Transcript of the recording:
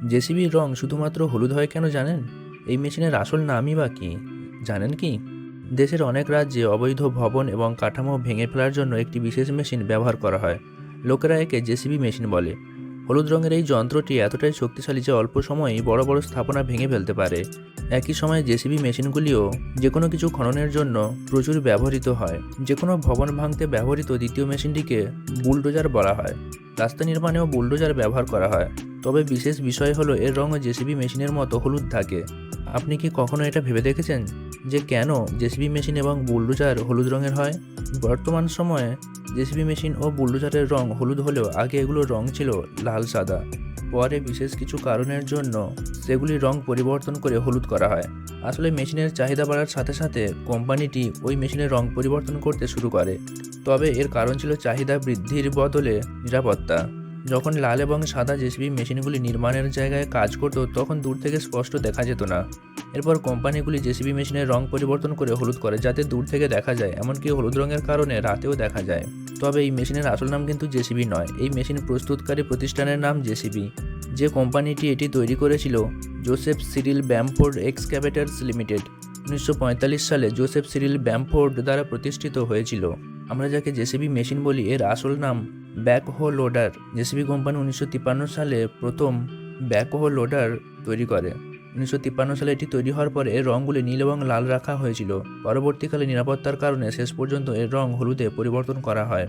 জেসিবির রং শুধুমাত্র হলুদ হয় কেন জানেন? এই মেশিনের আসল নামই বা কী জানেন কি? দেশের অনেক রাজ্যে অবৈধ ভবন এবং কাঠামো ভেঙে ফেলার জন্য একটি বিশেষ মেশিন ব্যবহার করা হয়। লোকেরা একে জেসিবি মেশিন বলে। হলুদ রঙের এই যন্ত্রটি এতটাই শক্তিশালী যে অল্প সময়েই বড় বড় স্থাপনা ভেঙে ফেলতে পারে। একই সময়ে জেসিবি মেশিনগুলিও যে কোনো কিছু খননের জন্য প্রচুর ব্যবহৃত হয়। যে কোনো ভবন ভাঙতে ব্যবহৃত দ্বিতীয় মেশিনটিকে বুলডোজার বলা হয়। রাস্তা নির্মাণেও বুলডোজার ব্যবহার করা হয়। তবে বিশেষ বিষয় হলো এর রঙও জেসিবি মেশিনের মতো হলুদ থাকে। আপনি কি কখনো এটা ভেবে দেখেছেন যে কেন জেসিবি মেশিন এবং বুলডোজার হলুদ রঙের হয়? বর্তমান সময়ে জেসিবি মেশিন ও বুলডোজারের রং হলুদ হলেও আগে এগুলোর রং ছিল লাল সাদা। পরে বিশেষ কিছু কারণের জন্য সেগুলির রং পরিবর্তন করে হলুদ করা হয়। আসলে মেশিনের চাহিদা বাড়ার সাথে সাথে কোম্পানিটি ওই মেশিনের রং পরিবর্তন করতে শুরু করে। তবে এর কারণ ছিল চাহিদা বৃদ্ধির বদলে নিরাপত্তা। যখন লাল এবং সাদা জেসিবি মেশিনগুলি নির্মাণের জায়গায় কাজ করত তখন দূর থেকে স্পষ্ট দেখা যেত না। এরপর কোম্পানিগুলি জেসিবি মেশিনের রং পরিবর্তন করে হলুদ করে যাতে দূর থেকে দেখা যায়, এমনকি হলুদ রঙের কারণে রাতেও দেখা যায়। তবে এই মেশিনের আসল নাম কিন্তু জেসিবি নয়। এই মেশিন প্রস্তুতকারী প্রতিষ্ঠানের নাম জেসিবি। যে কোম্পানিটি এটি তৈরি করেছিল জোসেফ সিরিল ব্যামফোর্ড এক্সক্যাভেটার্স লিমিটেড। 1945 সালে জোসেফ সিরিল ব্যামফোর্ড দ্বারা প্রতিষ্ঠিত হয়েছিল। আমরা যাকে জেসিবি মেশিন বলি এর আসল নাম ব্যাকহো লোডার। জেসিবি কোম্পানি 1953 সালে প্রথম ব্যাকহো লোডার তৈরি করে। 1953 সালে এটি তৈরি হওয়ার পরে এর রঙগুলি নীল এবং লাল রাখা হয়েছিল। পরবর্তীকালে নিরাপত্তার কারণে শেষ পর্যন্ত এর রং হলুদে পরিবর্তন করা হয়।